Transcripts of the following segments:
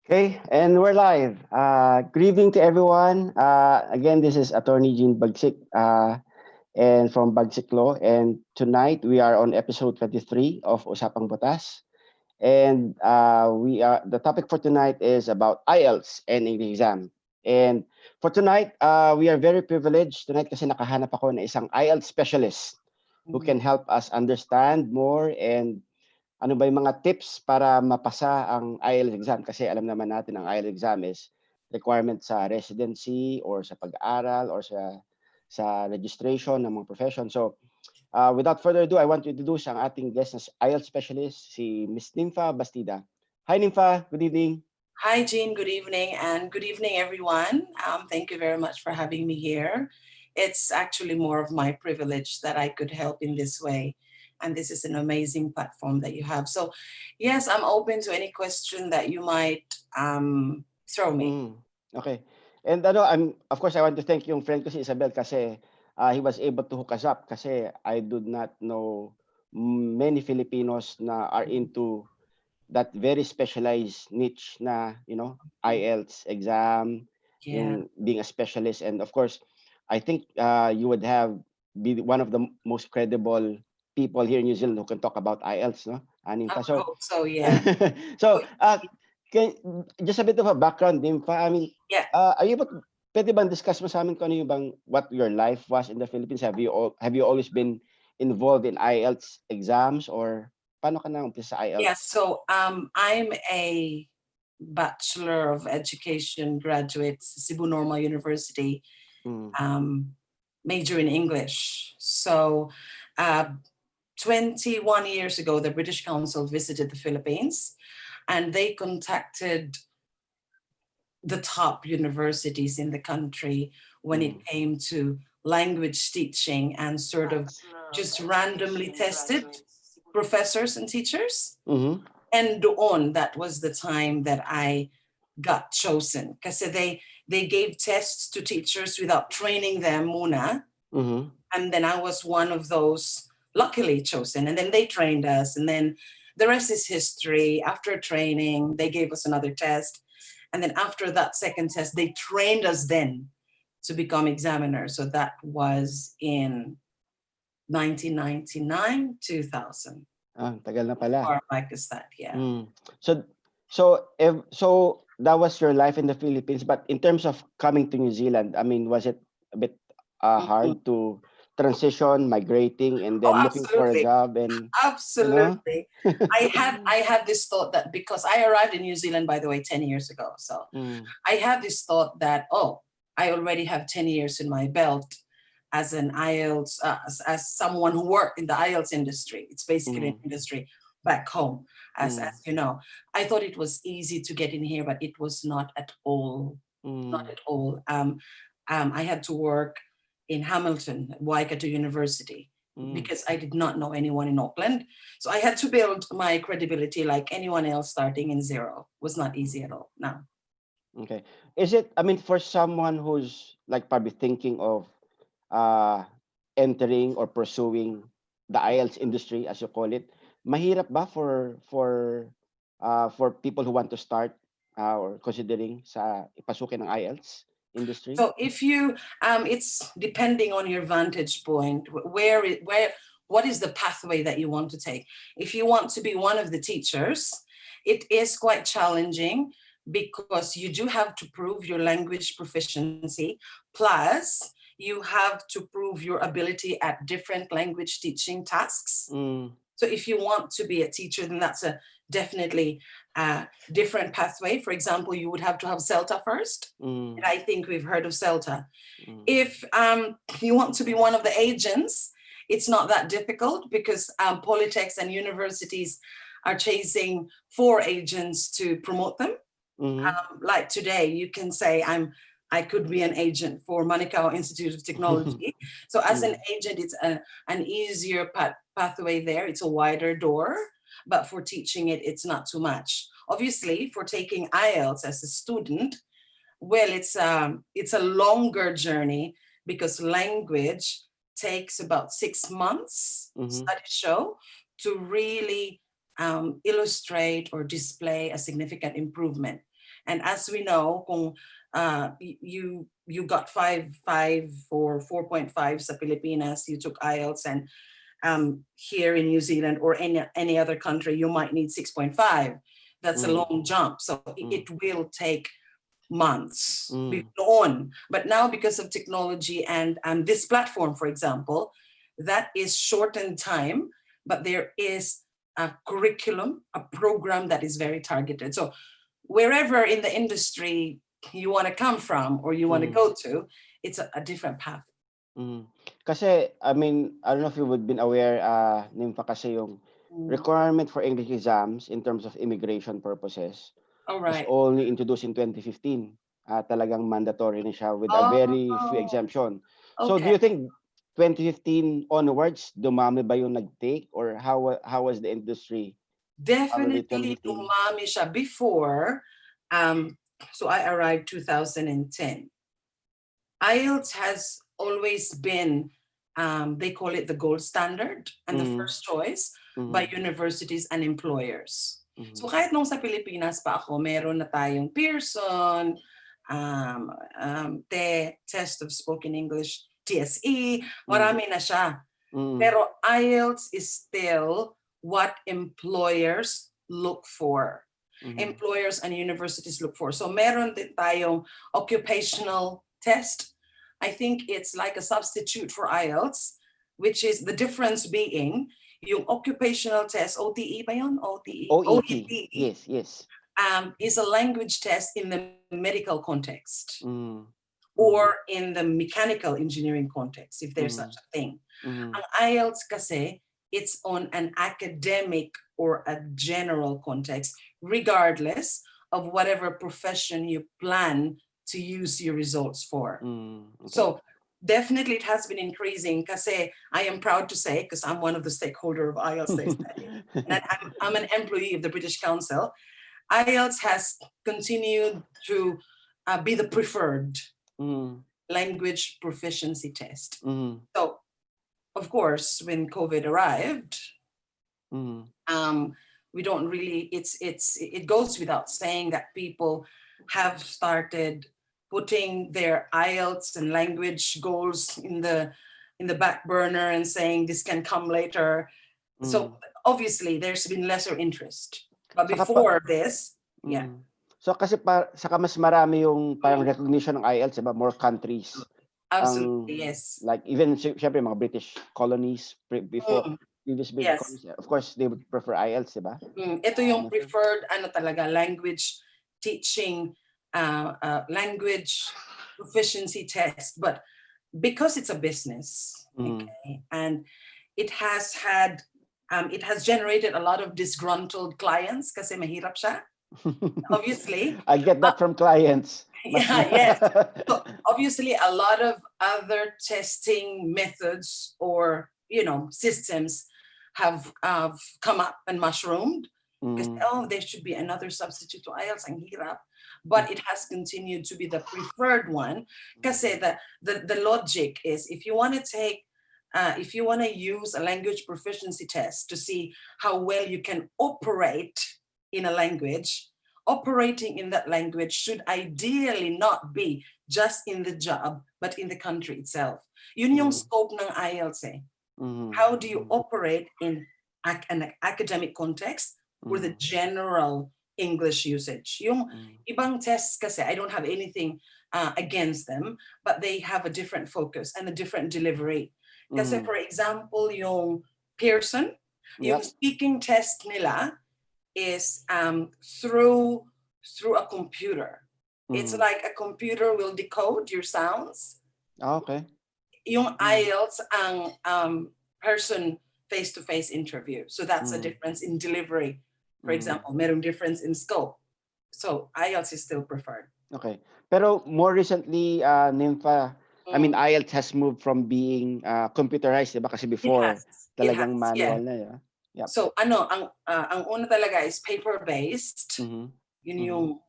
Okay, and we're live. Good evening to everyone. Again, this is Attorney Jean Bagsic and from Bagsic Law. And tonight we are on episode 23 of USAPANG BATAS. And the topic for tonight is about IELTS and English exam. And for tonight, we are very privileged tonight kasi nakahanap ako ng isang IELTS specialist who can help us understand more and ano ba yung mga tips para mapasa ang IELTS exam? Kasi alam naman natin ang IELTS exam is requirement sa residency or sa pag-aaral or sa registration ng mga profession. So, without further ado, I want to introduce ang ating guest na IELTS specialist, si Miss Nimfa Bastida. Hi, Nimfa. Good evening. Hi, Jean. Good evening, and good evening, everyone. Thank you very much for having me here. It's actually more of my privilege that I could help in this way. And this is an amazing platform that you have. So, yes, I'm open to any question that you might throw me. Okay. And of course, I want to thank yung friend ko si Isabel kasi he was able to hook us up kasi I do not know many Filipinos na are into that very specialized niche na, IELTS exam, Yeah. yung being a specialist. And of course, I think you would be one of the most credible people here in New Zealand who can talk about IELTS, no? I Nimfa. would hope so, yeah. So, just a bit of a background, Nimfa. I mean, Yeah. are you able to, pwede bang discuss mo sa amin kung ano yung what your life was in the Philippines? Have you always been involved in IELTS exams or paano ka na umpisa sa IELTS? Yeah, so I'm a Bachelor of Education graduate, Cebu Normal University, major in English. So 21 years ago, the British Council visited the Philippines and they contacted the top universities in the country when it came to language teaching and sort of just randomly tested professors and teachers. And on that was the time that I got chosen because they gave tests to teachers without training them muna. And then I was one of those luckily chosen, and then they trained us, and then the rest is history. After training, they gave us another test, and then after that second test, they trained us then to become examiners. So that was in 1999, 2000. Tagal na pala. Far back as that, yeah. So that was your life in the Philippines, but in terms of coming to New Zealand, I mean, was it a bit hard to transition, migrating, and then looking for a job? And absolutely, I had this thought that because I arrived in New Zealand, by the way, 10 years ago. So I had this thought that, I already have 10 years in my belt as an IELTS, as someone who worked in the IELTS industry. It's basically an industry back home, as you know. I thought it was easy to get in here, but it was not at all. Not at all. I had to work in Hamilton, Waikato University, because I did not know anyone in Auckland. So I had to build my credibility like anyone else starting in zero. It was not easy at all. No. Okay. Is it, I mean, for someone who's like probably thinking of entering or pursuing the IELTS industry, as you call it, mahirap ba for people who want to start or considering sa ipasukin ng IELTS industry? So if you, it's depending on your vantage point, what is the pathway that you want to take? If you want to be one of the teachers, it is quite challenging because you do have to prove your language proficiency, plus you have to prove your ability at different language teaching tasks. So if you want to be a teacher, then that's a definitely different pathway. For example, you would have to have CELTA first. And I think we've heard of CELTA. If you want to be one of the agents, it's not that difficult because polytechs and universities are chasing 4 agents to promote them. Like today, you can say I could be an agent for Manukau Institute of Technology. So as an agent, it's an easier pathway there. It's a wider door, but for teaching it, it's not too much. Obviously, for taking IELTS as a student, well, it's a longer journey because language takes about 6 months, studies show, to really illustrate or display a significant improvement. And as we know, kung you got 5 or 4.5 sa Pilipinas, you took IELTS, and here in New Zealand or any other country, you might need 6.5. That's a long jump. So it will take months on. But now, because of technology and this platform, for example, that is shortened time, but there is a curriculum, a program that is very targeted. So wherever in the industry you want to come from or you want to go to, it's a different path. Kasi, I mean, I don't know if you would been aware, Nimfa, kasi yung requirement for English exams in terms of immigration purposes All was right. only introduced in 2015. Talagang mandatory na siya with a very few exemption. So do Okay. you think 2015 onwards, dumami ba yung nag-take, or how was the industry? Definitely 2015? dumami siya. Before, so I arrived 2010. IELTS has always been, they call it the gold standard and the first choice by universities and employers. So kahit nung sa Pilipinas pa ako, meron na tayong Pearson, Test of Spoken English, TSE, marami na siya. Pero IELTS is still what employers look for. Employers and universities look for. So meron din tayong occupational test. I think it's like a substitute for IELTS, which is the difference being yung occupational test, OTE ba yun? OET. Yes. Is a language test in the medical context or in the mechanical engineering context, if there's such a thing. Ang IELTS kasi, it's on an academic or a general context, regardless of whatever profession you plan to use your results for. Okay. So definitely it has been increasing kasi I am proud to say, because I'm one of the stakeholder of IELTS, and I'm an employee of the British Council, IELTS has continued to be the preferred language proficiency test. So, of course, when COVID arrived, we don't really, it goes without saying that people have started putting their IELTS and language goals in the back burner and saying this can come later. So obviously there's been lesser interest. But before this, yeah. So kasi saka mas marami yung parang recognition ng IELTS, diba? More countries. Absolutely, yes. Like even syempre mga British colonies before previous British Yes. colonies, of course they would prefer IELTS, diba? Ito yung preferred talaga language teaching, language proficiency test. But because it's a business, okay, and it has generated a lot of disgruntled clients kasi mahirap siya. Obviously. I get that from clients. Yeah, yes. So obviously a lot of other testing methods or, systems have come up and mushroomed. Because, there should be another substitute to IELTS, ang hirap. But it has continued to be the preferred one. Kasi the logic is, if you want to use a language proficiency test to see how well you can operate in a language, operating in that language should ideally not be just in the job, but in the country itself. Yun yung scope ng IELTS eh. How do you operate in an academic context or the general English usage? Yung ibang tests kasi, I don't have anything against them, but they have a different focus and a different delivery. Kasi for example, yung Pearson, yung speaking test nila is through a computer. It's like a computer will decode your sounds. Okay. Yung IELTS ang person face-to-face interview. So that's a difference in delivery. For example, merong difference in scope. So IELTS is still preferred. Okay. Pero more recently, Nimfa, I mean, IELTS has moved from being computerized, diba? Kasi before, talagang manual na, yeah. Yep. So ang una talaga is paper-based. Yun yung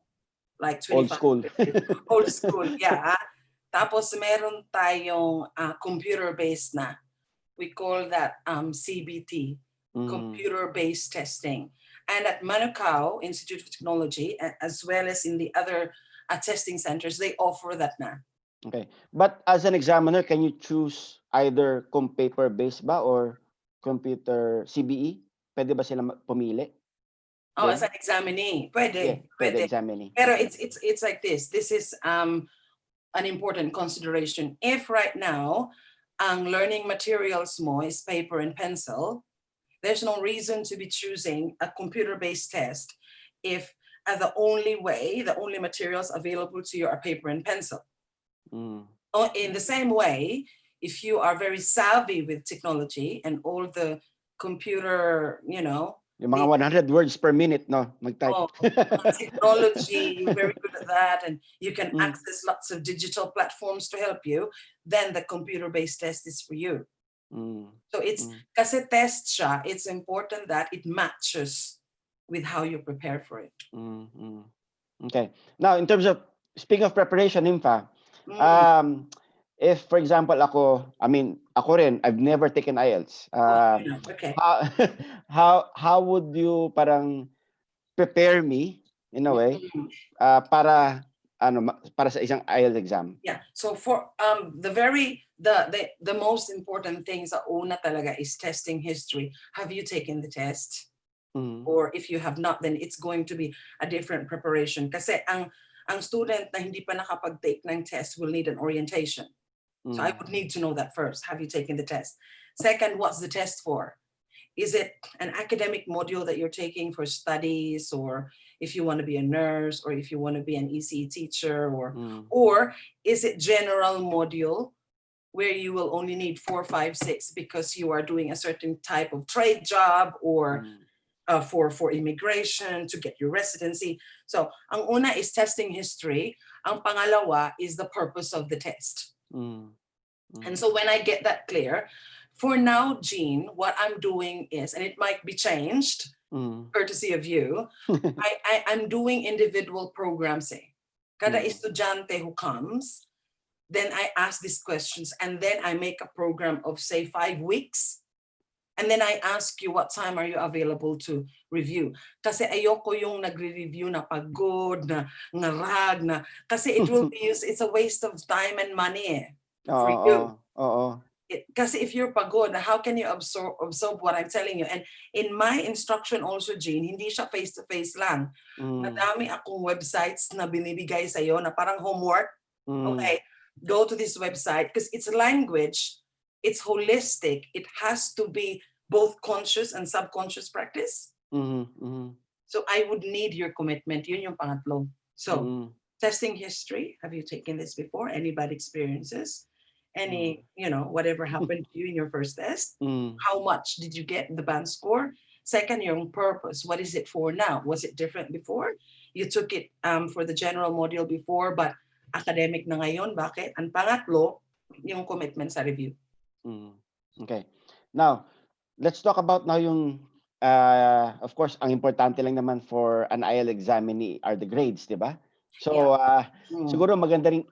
like 25 old school. Old school, yeah. Tapos meron tayong computer-based na. We call that CBT, computer-based testing. And at Manukau Institute of Technology, as well as in the other testing centers, they offer that na. Okay. But as an examiner, can you choose either kung paper-based ba or computer CBE? Pwede ba sila pumili? Oh, as Then? an examinee, Yeah, pwede, pwede pwede. examine. Pero Okay. it's like this. This is an important consideration. If right now ang learning materials mo is paper and pencil, there's no reason to be choosing a computer-based test if the only materials available to you are paper and pencil. In the same way, if you are very savvy with technology and all the computer, Yung mga 100 words per minute, no? Mag-type. technology, you're very good at that, and you can access lots of digital platforms to help you, then the computer-based test is for you. So it's, kasi test siya, it's important that it matches with how you prepare for it. Okay. Now, in terms of, speaking of preparation, Nimfa, if, for example, ako rin, I've never taken IELTS. Okay. How would you parang prepare me, in a way, para sa isang IELTS exam? Yeah. So for the most important things sa una talaga is testing history. Have you taken the test? Or if you have not, then it's going to be a different preparation. Kasi ang student na hindi pa nakapag-take ng test will need an orientation. So I would need to know that first. Have you taken the test? Second, what's the test for? Is it an academic module that you're taking for studies, or if you want to be a nurse, or if you want to be an ECE teacher, or is it general module where you will only need 4, 5, 6 because you are doing a certain type of trade job, or for immigration to get your residency? So ang una is testing history. Ang pangalawa is the purpose of the test. And so when I get that clear, for now, Jean, what I'm doing is, and it might be changed, courtesy of you, I'm doing individual programs. Kada estudyante who comes, then I ask these questions, and then I make a program of, say, 5 weeks. And then I ask you, what time are you available to review? Kasi ayoko yung nagre-review na pagod, na ngarag, na, kasi it will be used, it's a waste of time and money for you. Kasi if you're pagod, how can you absorb what I'm telling you? And in my instruction also, Jean, hindi siya face-to-face lang. Madami akong websites na binibigay sa'yo na parang homework. Okay, go to this website because it's language, it's holistic. It has to be both conscious and subconscious practice. So I would need your commitment. Yun yung pangatlo. So testing history. Have you taken this before? Any bad experiences? Any, whatever happened to you in your first test? How much did you get the band score? Second, your purpose. What is it for now? Was it different before? You took it for the general module before, but academic na ngayon. Bakit? Ang pangatlo, yung commitment sa review. Okay. Now, let's talk about now yung, of course, ang importante lang naman for an IELTS examinee are the grades, di ba? So, siguro maganda rin,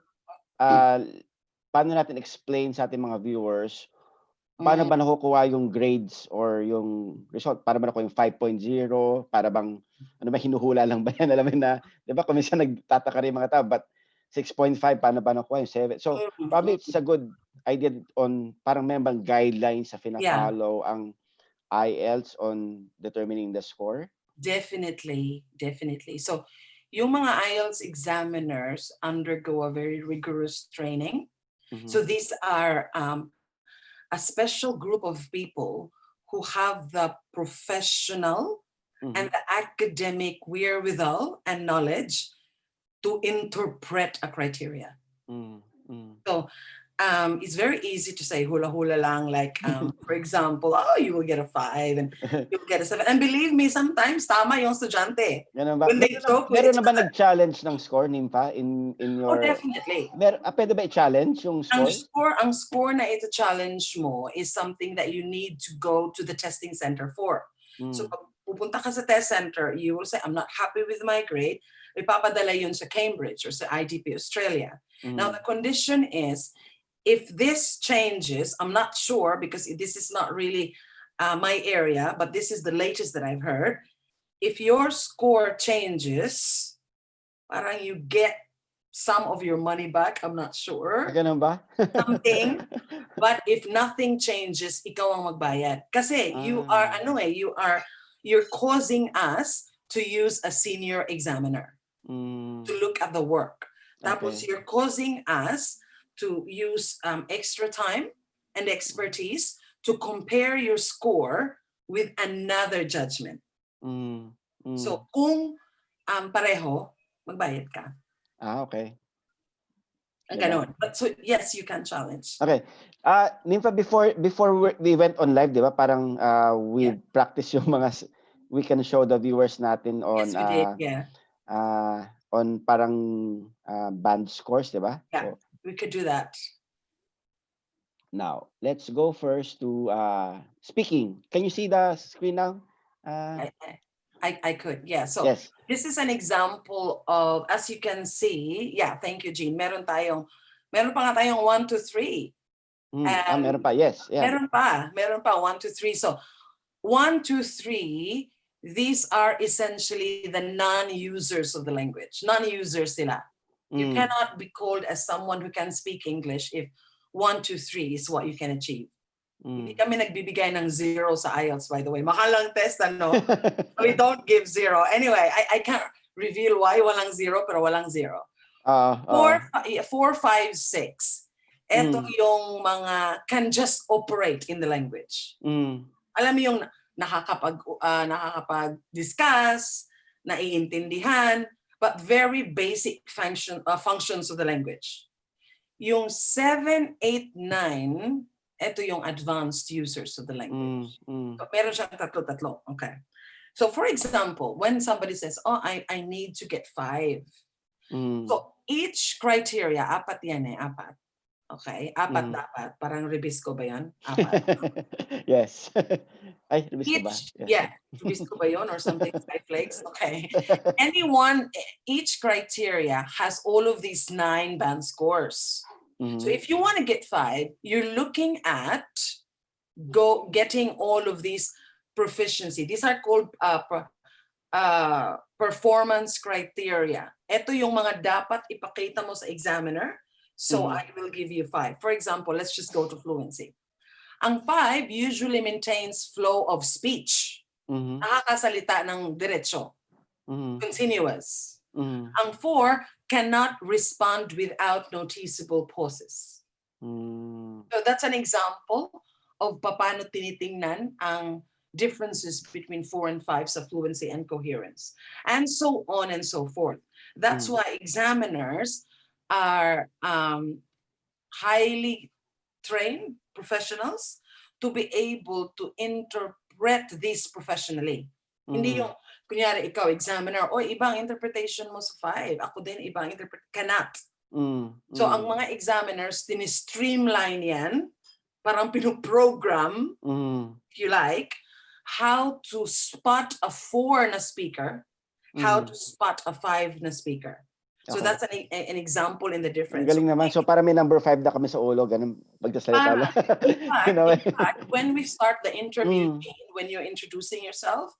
paano natin explain sa ating mga viewers, paano ba nakukuha yung grades or yung result? Para ba nakuha yung 5.0? Para bang, hinuhula lang ba yan? Alam mo na, di ba, kung minsan nagtataka rin mga tao, but 6.5, paano ba nakuha yung 7? So, probably it's a good idea on parang may bang guidelines sa fina-follow ang IELTS on determining the score? Definitely. So, yung mga IELTS examiners undergo a very rigorous training. So these are a special group of people who have the professional and the academic wherewithal and knowledge to interpret a criteria. So it's very easy to say hula-hula lang, like, for example, you will get a 5 and you'll get a 7. And believe me, sometimes tama yung estudyante. When they joke with each other. Meron na ba nag-challenge ng score, Nimfa, in your... Oh, definitely. Pwede ba i-challenge yung score? Ang score na ito challenge mo is something that you need to go to the testing center for. So pag pupunta ka sa test center, you will say, I'm not happy with my grade. Ipapadala yun sa Cambridge or sa IDP Australia. Now, the condition is, if this changes, I'm not sure because this is not really my area, but this is the latest that I've heard. if your score changes, parang you get some of your money back. I'm not sure. Ganun ba? Something. But if nothing changes, ikaw ang magbayad. Kasi you're causing us to use a senior examiner to look at the work. Tapos you're causing us to use extra time and expertise to compare your score with another judgment. So kung pareho, magbayad ka. Okay. Ganon. But so yes, you can challenge. Okay. Nimfa, before we went on live, di ba? Parang we practice yung mga, we can show the viewers natin on Yes, we did. Yeah. On parang band scores, di ba? Yeah, so, we could do that. Now, let's go first to speaking. Can you see the screen now? I could, yeah. So yes. This is an example of, as you can see, yeah, thank you, Jean. Meron pa nga tayong 1, 2, 3. Meron pa, yes. Yeah. Meron pa, 1, 2, 3. So 1, 2, 3, these are essentially the non-users of the language. Non-users sila. You cannot be called as someone who can speak English if 1, 2, 3 is what you can achieve. Hindi kami nagbibigay ng 0 sa IELTS, by the way. Mahalang test, ano? We don't give 0. Anyway, I can't reveal why walang 0, pero walang 0. 4, 5, 6. Ito yung mga can just operate in the language. Alam mo yung nakakapag-discuss, naiintindihan, but very basic functions of the language. Yung 7, 8, 9, ito yung advanced users of the language. So, meron siyang tatlo. Okay. So for example, when somebody says, oh, I need to get 5. So each criteria, 4 yan eh, 4. Okay, 4 dapat. Parang Ribisco ba yan? 4. Yes. Ay, Ribisco ba? Yes. Yeah, Ribisco ba yun or something, snowflakes? Okay. Each criteria has all of these 9 band scores. So if you want to get 5, you're looking at getting all of these proficiency. These are called performance criteria. Ito yung mga dapat ipakita mo sa examiner. So I will give you 5. For example, let's just go to fluency. Ang 5 usually maintains flow of speech. Nakakasalita ng diretso. Continuous. Ang 4 cannot respond without noticeable pauses. So that's an example of paano tinitingnan ang differences between 4 and 5 sa fluency and coherence, and so on and so forth. That's why examiners are highly trained professionals to be able to interpret this professionally. Hindi yung kunyari, ikaw, examiner, o ibang interpretation mo sa 5. Ako din, ibang cannot. So, ang mga examiners, streamline yan, parang pinoprogram, if you like, how to spot a 4 na speaker, how to spot a 5 na speaker. So, that's an example in the difference. Ang galing naman. So, para may number 5 na kami sa ulo, ganun, magdasalita lang. In fact, when we start the interview, when you're introducing yourself,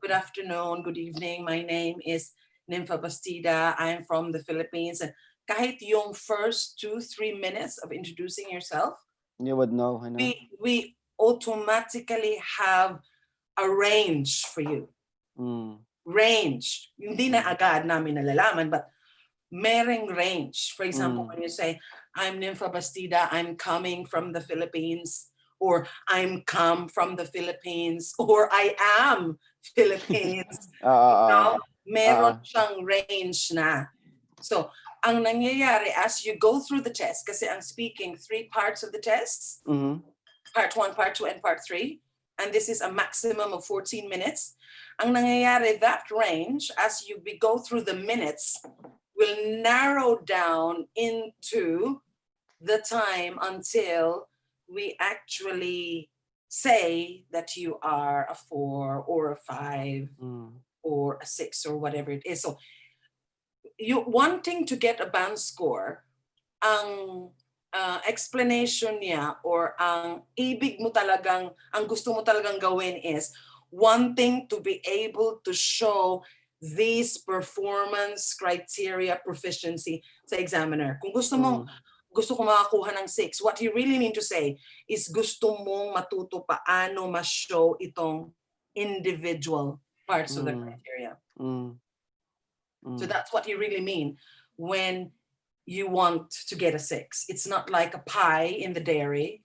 good afternoon, good evening. My name is Nimfa Bastida. I'm from the Philippines. And kahit yung first 2-3 minutes of introducing yourself, you would know. We automatically have a range for you. Range. Hindi na agad namin nalalaman, but merong range. For example, when you say, I'm Nimfa Bastida, I'm coming from the Philippines, or I'm come from the Philippines, or I am Philippines. Meron siyang range na. So, ang nangyayari as you go through the test, kasi ang speaking 3 parts of the tests, part 1, part 2, and part 3, and this is a maximum of 14 minutes. Ang nangyayari, that range, as you go through the minutes, will narrow down into the time until we actually say that you are a 4 or a 5 or a 6 or whatever it is. So you wanting to get a band score, ang explanation niya or ang ibig mo talagang, ang gusto mo talagang gawin is wanting to be able to show these performance criteria proficiency sa examiner. Kung gusto ko makakuha ng 6, what you really mean to say is gusto mong matuto paano ma-show itong individual parts of the criteria. So that's what you really mean when you want to get a 6. It's not like a pie in the dairy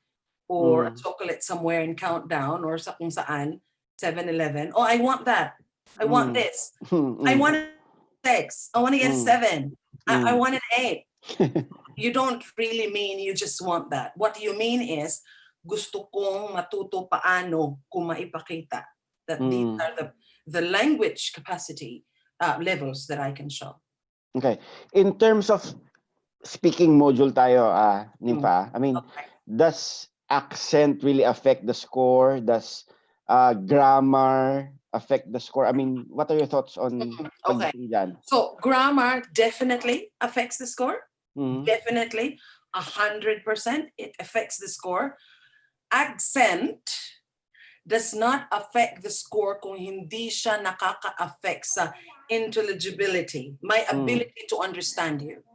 or a chocolate somewhere in Countdown or sa kung saan, 7-Eleven. Oh, I want that. I want this. I want a 6. I want to get a 7. I want an 8. You don't really mean you just want that. What you mean is, gusto kong matuto paano ko maipakita that these are the language capacity levels that I can show. Okay. In terms of speaking module tayo, Nimfa, I mean, does accent really affect the score? Does grammar affect the score? I mean, what are your thoughts on pagdating dyan? So grammar definitely affects the score. Definitely, 100%, it affects the score. Accent does not affect the score kung hindi siya nakaka-affect sa intelligibility, my ability to understand you.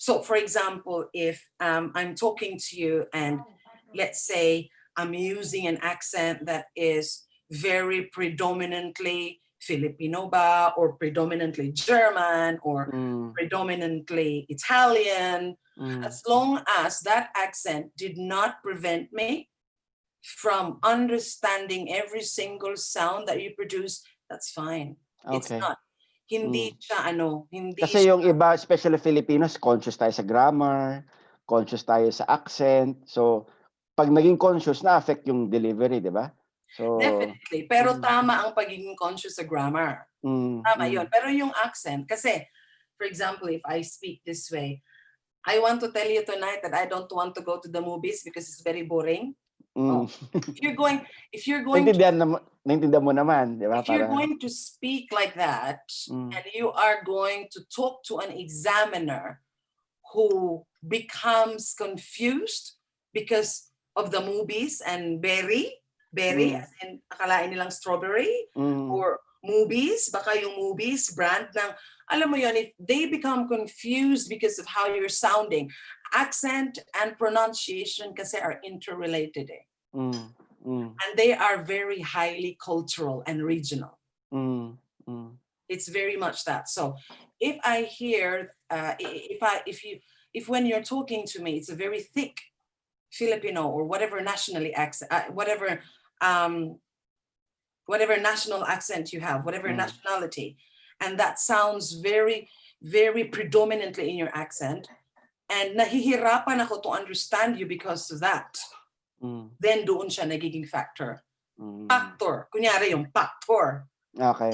So, for example, if I'm talking to you and let's say I'm using an accent that is very predominantly Filipino ba, or predominantly German, or predominantly Italian, as long as that accent did not prevent me from understanding every single sound that you produce, that's fine. It's not. Hindi siya hindi Kasi yung iba, especially Filipinos, conscious tayo sa grammar, conscious tayo sa accent. So, pag naging conscious, na-affect yung delivery, di ba? So, definitely. Pero tama ang pagiging conscious sa grammar. Tama yun. Pero yung accent, kasi, for example, if I speak this way, I want to tell you tonight that I don't want to go to the movies because it's very boring. If you're going naintindihan mo naman, di ba? If you're going to speak like that, and you are going to talk to an examiner who becomes confused because of the movies and berry, as in akalain nilang strawberry, or movies, baka yung movies, brand ng, alam mo yun, if they become confused because of how you're sounding, accent and pronunciation kasi are interrelated eh. And they are very highly cultural and regional. It's very much that. So if I hear, if when you're talking to me, it's a very thick Filipino or whatever nationally accent, whatever national accent you have, whatever nationality, and that sounds very, very predominantly in your accent, and nahihirapan ako to understand you because of that, then doon siya nagiging factor. Factor. Kunyari yung factor. Okay.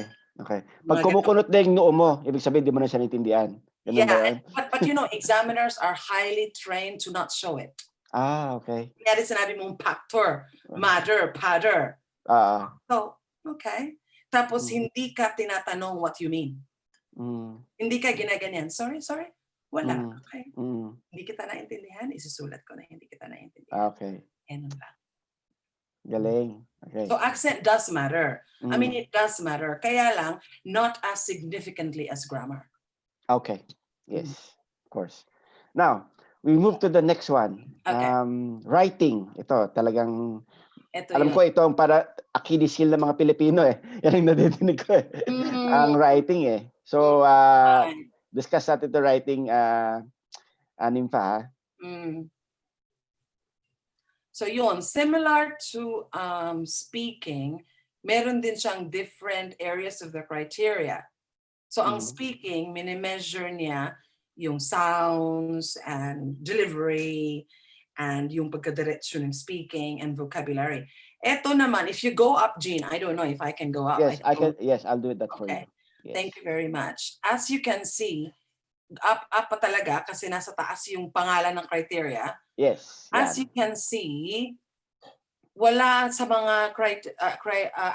Pag kumukunot na yung noo mo, ibig sabihin di mo na siya naintindihan. Ganun ba yun? But you know, examiners are highly trained to not show it. Okay. Kaya sinabi mong factor, mother, father. So, okay. Tapos hindi ka tinatanong what you mean. Hindi ka ginaganyan. Sorry. Wala. Okay. Hindi kita naintindihan, isusulat ko na hindi kita naintindihan. Okay. Ganun lang. Galing. Okay. So accent does matter. I mean, it does matter. Kaya lang, not as significantly as grammar. Okay. Yes, of course. Now, we move to the next one. Okay. Writing. Ito, talagang, alam yun. ko ito ang para Achilles heel ng mga Pilipino eh. Yan ang nadidinig ko eh. Ang writing eh. So, discuss natin ito writing, Nimfa. So yun, similar to speaking, meron din siyang different areas of the criteria. So ang speaking, minimeasure niya yung sounds and delivery and yung pagkadiretso ng speaking and vocabulary. Eto naman, if you go up, Jean, I don't know if I can go up. Yes, I can. Yes, I'll do that for you. Yes. Thank you very much. As you can see, up pa talaga kasi nasa taas yung pangalan ng criteria. Yes. As you can see, wala sa mga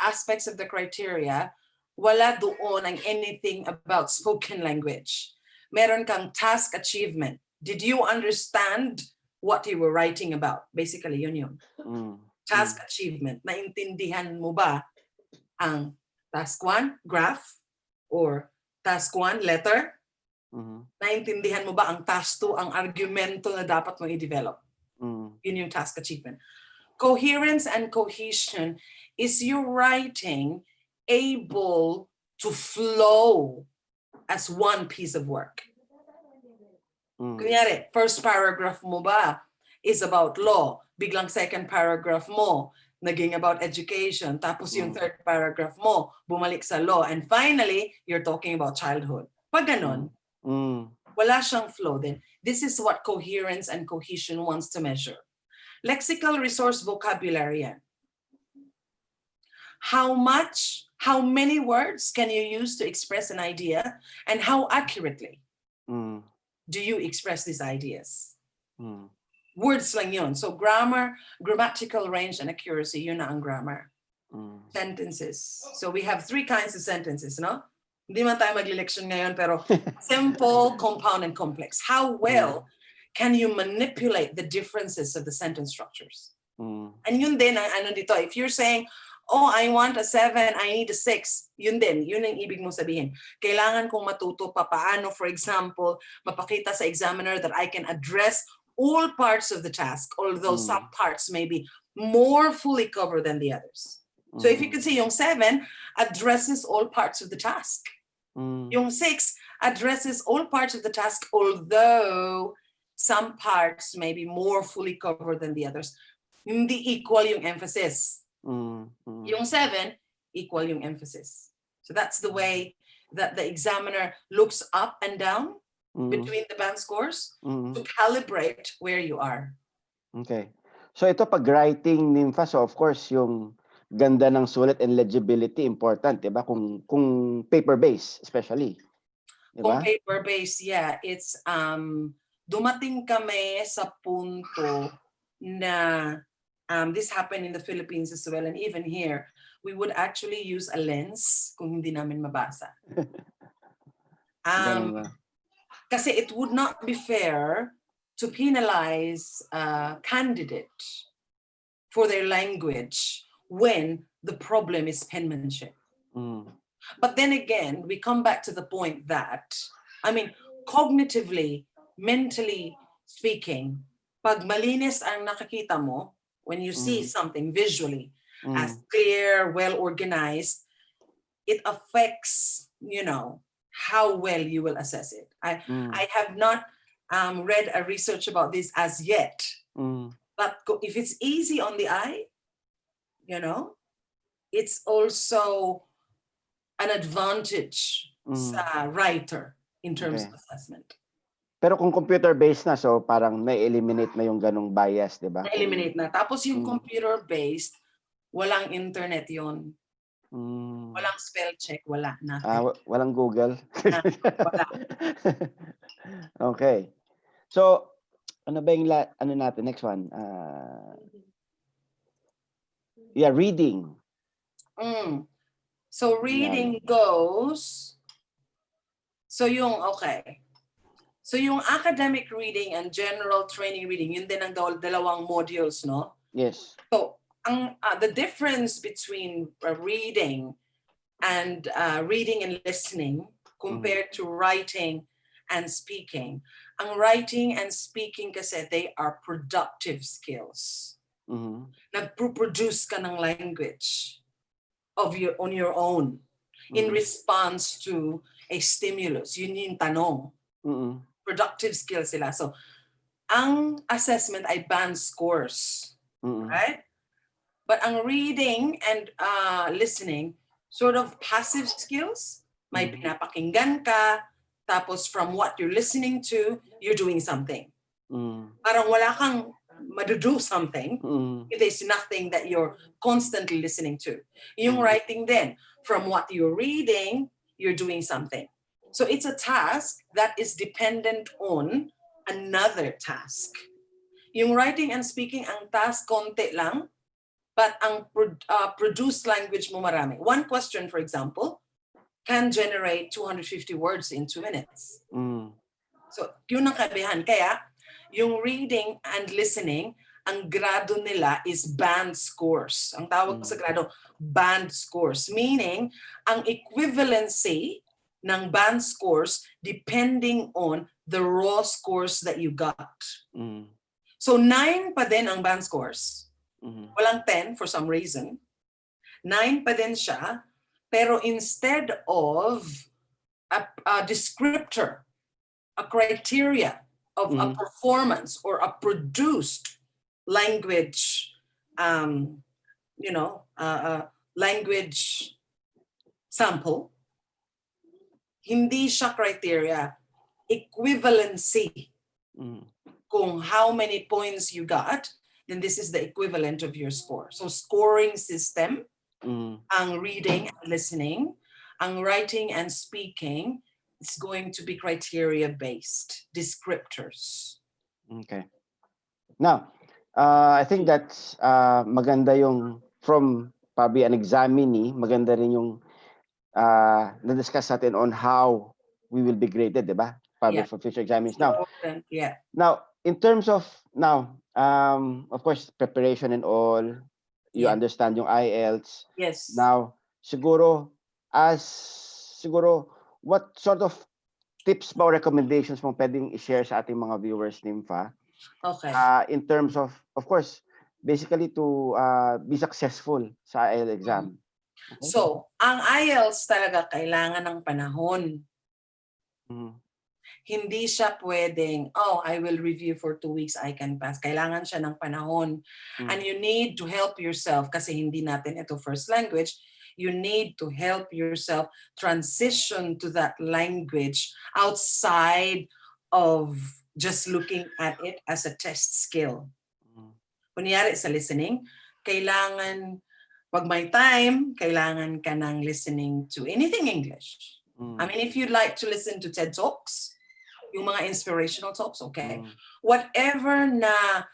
aspects of the criteria, wala doon ang anything about spoken language. Meron kang task achievement. Did you understand what you were writing about? Basically, yun. Task achievement. Naintindihan mo ba ang task 1, graph, or task 1, letter? Naintindihan mo ba ang task 2, ang argumento na dapat mong i-develop? Yun yung task achievement. Coherence and cohesion is your writing able to flow as one piece of work. Kunyari, first paragraph mo ba is about law, biglang second paragraph mo naging about education, tapos yung third paragraph mo bumalik sa law, and finally you're talking about childhood. Pag ganon, wala siyang flow din. This is what coherence and cohesion wants to measure. Lexical resource vocabulary yan. How many words can you use to express an idea, and how accurately do you express these ideas? Words lang yun. So grammar, grammatical range, and accuracy, yun na ang grammar. Sentences. So we have 3 kinds of sentences, no? Hindi man tayo magle-lection ngayon, pero simple, compound, and complex. How well can you manipulate the differences of the sentence structures? And yun din ang ano dito. If you're saying, oh, I want a 7, I need a 6, yun din, yun ang ibig mong sabihin. Kailangan kong matuto pa paano, for example, mapakita sa examiner that I can address all parts of the task, although some parts may be more fully covered than the others. So if you could say yung 7 addresses all parts of the task. Yung 6 addresses all parts of the task, although some parts may be more fully covered than the others. Hindi equal yung emphasis. Yung 7, equal yung emphasis. So that's the way that the examiner looks up and down between the band scores to calibrate where you are. Okay. So ito pag writing, Nimfa, so of course yung ganda ng sulat and legibility important, 'di ba? Kung paper based especially. 'Di ba? Kung paper based, yeah, it's dumating kami sa punto na this happened in the Philippines as well, and even here we would actually use a lens kung hindi namin mabasa. Kasi it would not be fair to penalize a candidate for their language when the problem is penmanship. But then again, we come back to the point that, I mean, cognitively, mentally speaking, pag malinis ang nakakita mo, when you see something visually as clear, well-organized, it affects, you know, how well you will assess it. I have not read a research about this as yet, but if it's easy on the eye, you know, it's also an advantage sa writer in terms of assessment. Pero kung computer-based na, so parang may eliminate na yung ganong bias, di ba? Na-eliminate na. Tapos yung computer-based, walang internet yon. Walang spell check, wala. Walang Google? Wala. Okay. So, ano ba yung ano natin? Next one. Yeah, reading. So reading goes, so yung academic reading and general training reading, yun din ang dalawang modules, no? Yes. So the difference between reading and listening compared to writing and speaking. Ang writing and speaking kasi, they are productive skills. Nagpo-produce ka ng language on your own in response to a stimulus. Yun yung tanong. Productive skills sila. So, ang assessment ay band scores. Right? But ang reading and listening, sort of passive skills. May pinapakinggan ka, tapos from what you're listening to, you're doing something. Parang wala kang do something if there's nothing that you're constantly listening to. Yung writing then, from what you're reading, you're doing something. So it's a task that is dependent on another task. Yung writing and speaking, ang task konti lang, but ang produced language mo marami. One question, for example, can generate 250 words in 2 minutes. So yun ang kabihan. Kaya, yung reading and listening ang grado nila is band scores. Ang tawag sa grado, band scores. Meaning, ang equivalency ng band scores depending on the raw scores that you got. So 9 pa din ang band scores. Walang 10 for some reason. 9 pa din siya. Pero instead of a descriptor, a criteria of a performance or a produced language, language sample, hindi siya criteria, equivalency. Kung how many points you got, then this is the equivalent of your score. So scoring system, ang reading and listening, ang writing and speaking, is going to be criteria-based, descriptors. Okay. Now, I think that's maganda yung from probably an examinee, maganda rin yung na-discuss natin on how we will be graded, di ba? Probably for future exams. Now, now, in terms of, of course, preparation and all, you understand yung IELTS. Yes. Now, siguro, what sort of tips ba or recommendations mo pwedeng i-share sa ating mga viewers, Nimfa? Okay. In terms of course, basically to be successful sa IELTS exam. Okay? So, ang IELTS talaga kailangan ng panahon. Hindi siya pwedeng, I will review for 2 weeks, I can pass. Kailangan siya ng panahon. And you need to help yourself kasi hindi natin ito first language. You need to help yourself transition to that language outside of just looking at it as a test skill. Kunyari sa listening, kailangan, pag may time, kailangan ka ng listening to anything English. I mean, if you'd like to listen to TED Talks, yung mga inspirational talks, okay. Whatever na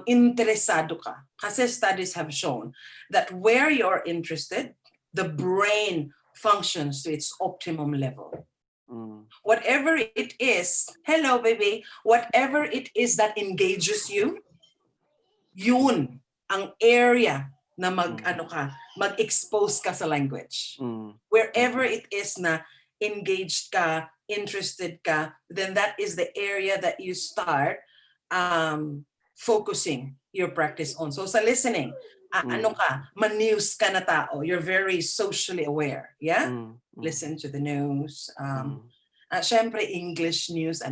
interesado ka. Kasi studies have shown that where you're interested, the brain functions to its optimum level. Whatever it is, hello baby, whatever it is that engages you, yun ang area na mag-expose ka sa language. Wherever it is na engaged ka, interested ka, then that is the area that you start focusing your practice on. So sa listening, man-news ka na tao, you're very socially aware, yeah? Listen to the news. Syempre, English news,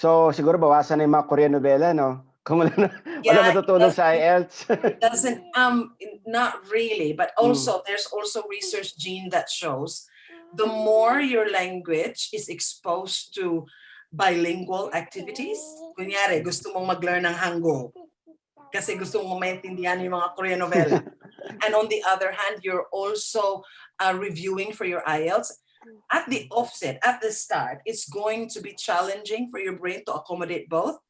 So siguro bawasan na yung mga Korean novela, no? Kung wala matutulong sa IELTS. It doesn't, not really, but also, there's also research, Jean, that shows the more your language is exposed to bilingual activities, kunyari, gusto mong mag-learn ng Hangul, kasi gusto mong maintindihan yung mga Korean novela. And on the other hand, you're also reviewing for your IELTS. At the offset, at the start, it's going to be challenging for your brain to accommodate both,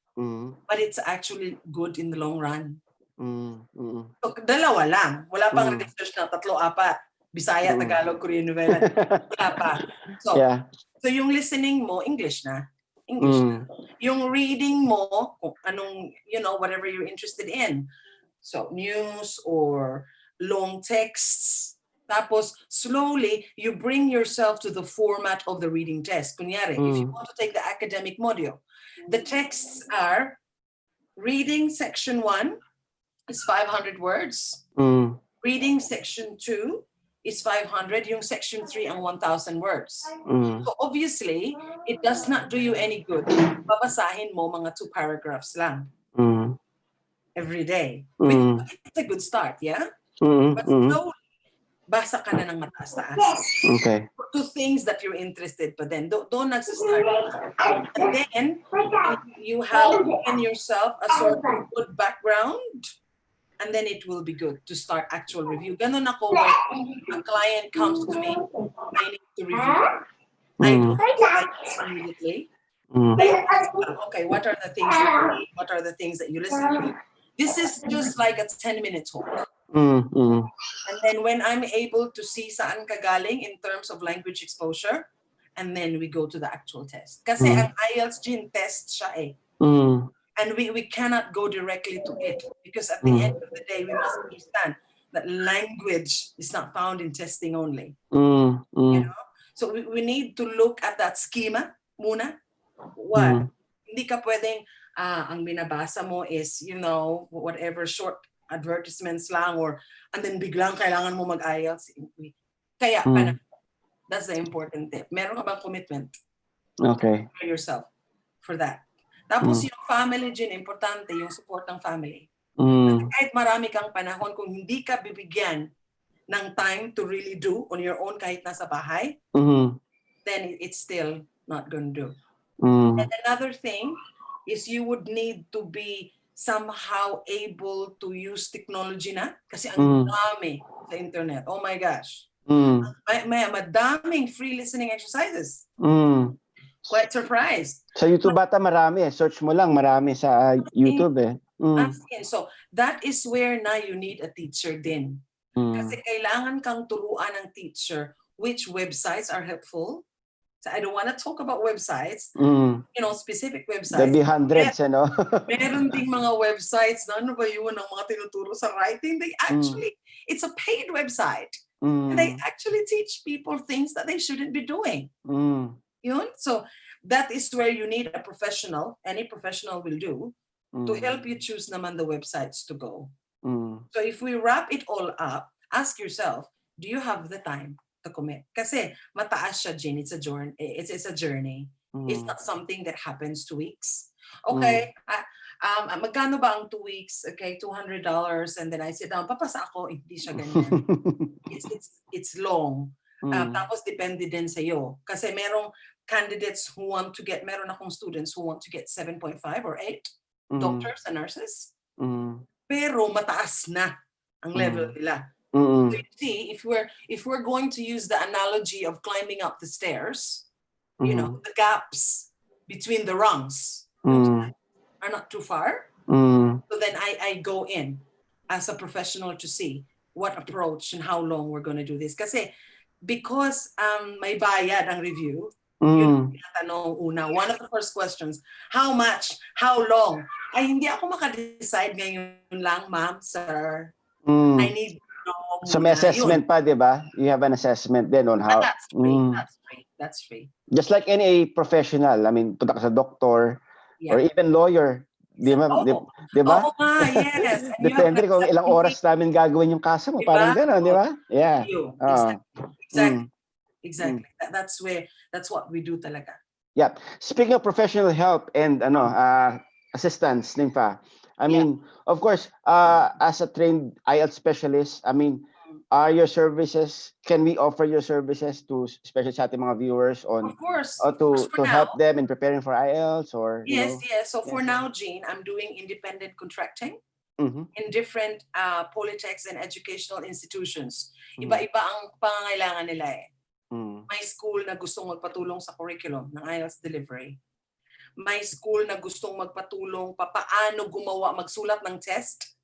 but it's actually good in the long run. So, dalawa lang. Wala pang research na 3-4. Bisaya, Tagalog, Korean novela. Wala pa. So yung listening mo, English na. English na. Yung reading mo, kung anong, whatever you're interested in. So news or long texts. Tapos, slowly, you bring yourself to the format of the reading test. Kunyari, if you want to take the academic module, the texts are reading section 1 is 500 words. Reading section 2 is 500. Yung section 3 ang 1,000 words. So obviously, it does not do you any good. Babasahin mo mga 2 paragraphs lang every day. It's a good start, yeah? But slowly, basa ka na ng mataas-taas. Okay. To things that you're interested, but then don't nagsistart. And then you have in yourself a sort of good background, and then it will be good to start actual review. Ganon ako when a client comes to me, I need to review. I do this immediately. Okay, what are the things you read? What are the things that you listen to? This is just like a 10-minute talk. And then when I'm able to see saan ka galing in terms of language exposure, and then we go to the actual test. Kasi ang IELTS Gene test siya eh. And we cannot go directly to it, because at the end of the day, we must understand that language is not found in testing only. You know? So we need to look at that schema muna. What? Hindi ka pwedeng, ang binabasa mo is, you know, whatever short advertisements lang, and then biglang kailangan mo mag-IELTS. Kaya pa na. That's the important tip. Meron ka bang commitment? Okay. For yourself for that. Tapos yung family din, importante yung support ng family. Kasi kahit marami kang panahon, kung hindi ka bibigyan ng time to really do on your own kahit nasa bahay, then it's still not gonna do. And another thing is you would need to be somehow able to use technology na, kasi ang dami sa internet. Oh my gosh. May madaming free listening exercises. Quite surprised. Sa YouTube bata marami. Search mo lang, marami sa YouTube eh. So that is where na you need a teacher din. Kasi kailangan kang turuan ng teacher which websites are helpful. So I don't want to talk about websites, you know, specific websites. There'll be hundreds, you know. Meron ding mga websites na ano ba yun ang mga tinuturo sa writing. They actually, it's a paid website. And they actually teach people things that they shouldn't be doing. Yun? So that is where you need a professional, any professional will do, to help you choose naman the websites to go. So if we wrap it all up, ask yourself, do you have the time to commit? Kasi mataas siya, Jin. It's a journey. It's a journey. It's not something that happens 2 weeks. Okay, magkano ba ang 2 weeks? Okay, $200, and then I sit down, papasa ako, hindi siya ganyan. It's long. Tapos depende din sa iyo. Kasi merong candidates who want to get, meron akong students who want to get 7.5 or 8, doctors and nurses. Pero mataas na ang level nila. So you see, if we're going to use the analogy of climbing up the stairs, you know, the gaps between the rungs are not too far. So then I go in as a professional to see what approach and how long we're going to do this. Kasi because may bayad ang review, yun tinatanong una. One of the first questions, how much, how long? Ay, hindi ako makadecide ngayon lang, ma'am, sir. I need to know So may assessment pa, di ba? You have an assessment then on how... That's free. That's free. Just like any professional, I mean, punta ka sa doctor or even lawyer, di ba? Di ba? Oo nga, yes. Depende kung ilang oras namin gagawin yung kaso mo. Parang gano'n, di ba? Yeah. Exactly. That's what we do talaga. Yeah. Speaking of professional help and assistance, Nimfa, I mean, of course, as a trained IELTS specialist, I mean, are your services, can we offer your services to, especially sa ating mga viewers on, of course, to help them in preparing for IELTS or, yes. So for now, Jean, I'm doing independent contracting in different polytechs and educational institutions. Iba-iba ang pangangailangan nila eh. May school na gustong magpatulong sa curriculum ng IELTS delivery. May school na gustong magpatulong paano magsulat ng test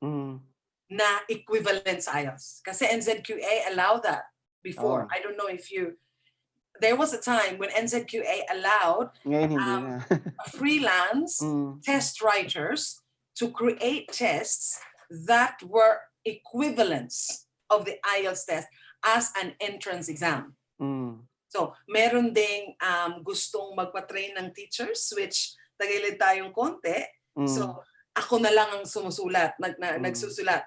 na equivalent sa IELTS. Kasi NZQA allow that before. I don't know if there was a time when NZQA allowed freelance test writers to create tests that were equivalents of the IELTS test as an entrance exam. So, meron ding gustong magpa-train ng teachers, which tagilid tayong konti. So, ako na lang ang sumusulat, nagsusulat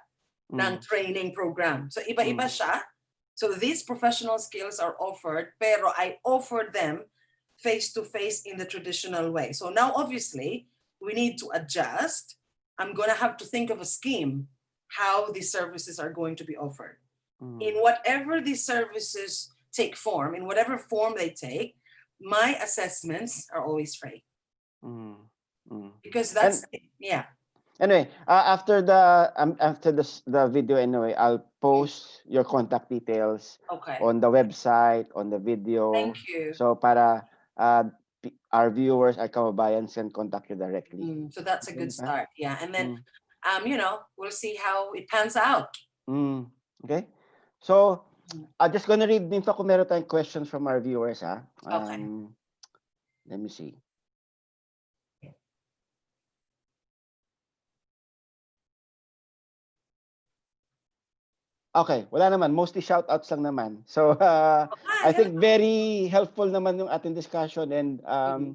ng training program. So, iba-iba siya. So, these professional skills are offered, pero I offer them face-to-face in the traditional way. So, now, obviously, we need to adjust. I'm going to have to think of a scheme how these services are going to be offered. In whatever these services take form, in whatever form they take, my assessments are always free. Because that's Anyway, after the video, anyway, I'll post your contact details on the website, on the video. Thank you. So para our viewers, our kababayans can contact you directly. So that's a good start. Yeah, and then you know, we'll see how it pans out. Okay. So I'm just gonna read Nimfa kung meron tayong questions from our viewers. Let me see. Okay, wala naman. Mostly shout-outs lang naman. So, Hi, I hello. think very helpful naman yung ating discussion and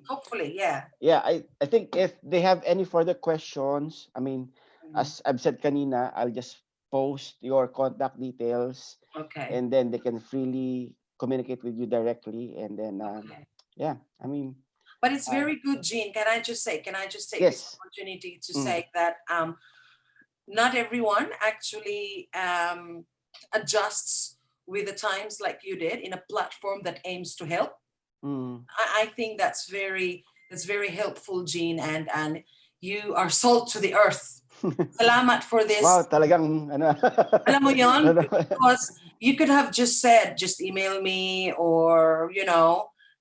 Hopefully, yeah. yeah, I think if they have any further questions, I mean, Mhm. as I've said kanina, I'll just post your contact details Okay. and then they can freely communicate with you directly and then Okay. yeah, I mean, But it's uh, very good, Jean. Can I just take this yes. opportunity to Mm, say that not everyone actually adjusts with the times like you did in a platform that aims to help. mm. I think that's very helpful, Jean, and you are salt to the earth. Salamat for Wow, this. talagang ano. Alam mo yon, ano because you could have just said, just email me, or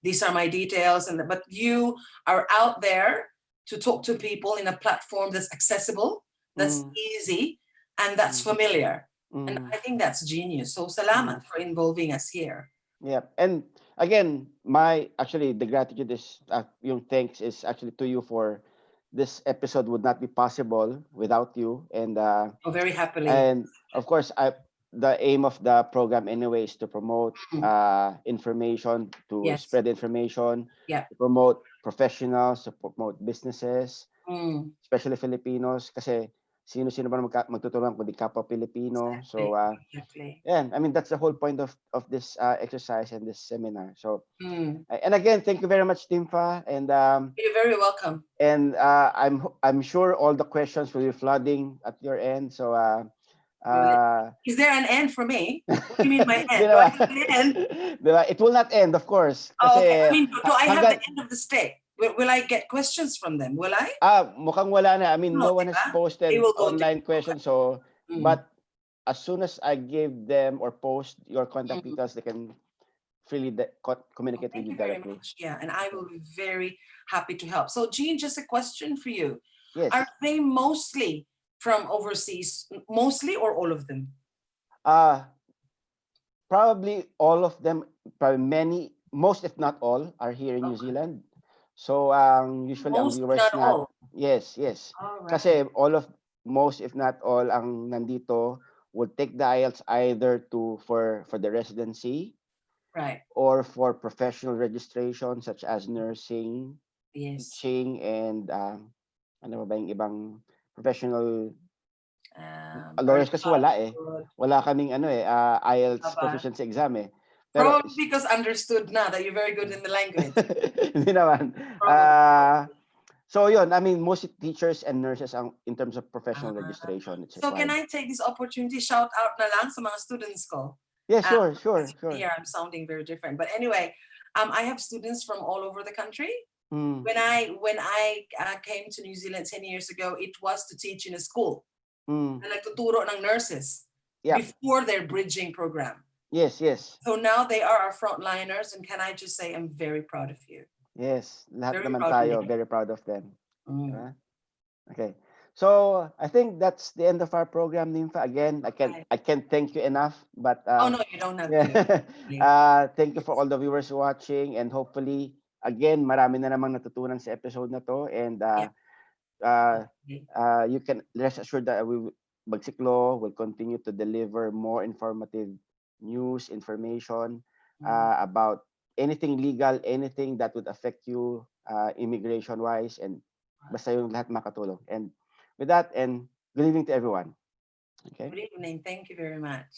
these are my details, but you are out there to talk to people in a platform that's accessible, that's mm, easy, and that's mm, familiar. And mm, I think that's genius. So salamat mm. for involving us here. Yeah. And again, my actually the gratitude is yung thanks is actually to you for this episode would not be possible without you Oh, very happily. and of course I the aim of the program anyway is to promote Mm. information, to Yes. spread information, Yeah. to promote professionals, to promote businesses, Mm. especially Filipinos kasi sino-sino ba naman magtutulungan kundi kapwa Pilipino. So Exactly. Exactly. yeah, I mean that's the whole point of this exercise and this seminar. So Mm. and again, thank you very much, Timfa, You're very welcome. and I'm sure all the questions will be flooding at your end. So Well, uh, is there an end for me? What do you mean my di end? Do I ba? have the end? Di ba? It will not end, of course, Oh, okay. kasi I mean, do I have the hanggang end of the stick? Will I get questions from them? Will I? mukhang wala na. I mean, No, no one has diba? They posted will go to online you. Okay. questions. So, Mm, but as soon as I give them or post your contact mm. details, they can freely Well, communicate with thank you you very directly. much. Yeah, and I will be very happy to help. So, Jean, just a question for you. Are Yes. they mostly from overseas, mostly or all of them? Uh, Probably all of them, probably many, most if not all, are here in New Okay. Zealand. So, usually ang Most, if viewers not na, all. yes, yes. All right. Kasi most if not all ang nandito would take the IELTS either for the residency Right. or for professional registration such as nursing, Yes. teaching, and ano ba yung ibang professional Early lawyers kasi wala eh. childhood. Wala kaming IELTS Aba. proficiency exam eh. Pero Probably because understood now that you're very good in the language. hindi naman. Probably. So yun, I mean, most teachers and nurses in terms of Ah. professional registration, it's So can required. I take this opportunity shout out na lang sa mga students ko? Yeah, Um, sure, as sure, you can sure. hear, I'm sounding very different. But anyway, I have students from all over the country. Mm, When I came to New Zealand 10 years ago, it was to teach in a school mm. na nagtuturo ng nurses Yeah. before their bridging program. Yes, yes. So now they are our frontliners, and can I just say I'm very proud of you. Yes, lahat Very naman proud of tayo, you. very proud of them. Mm. Okay. So, I think that's the end of our program, Nimfa. Again, Okay. I can't thank you enough, but Oh no, you don't have yeah. to. Really. Thank you for all the viewers watching and hopefully again, marami na namang natutunan sa episode na to and Yeah. uh, Okay. you can rest assured that Bagsic Law will continue to deliver more informative news, information Mm. about anything legal, anything that would affect you immigration-wise, and basta yung lahat makatulong. And with that, and good evening to everyone. Okay? Good evening. Thank you very much.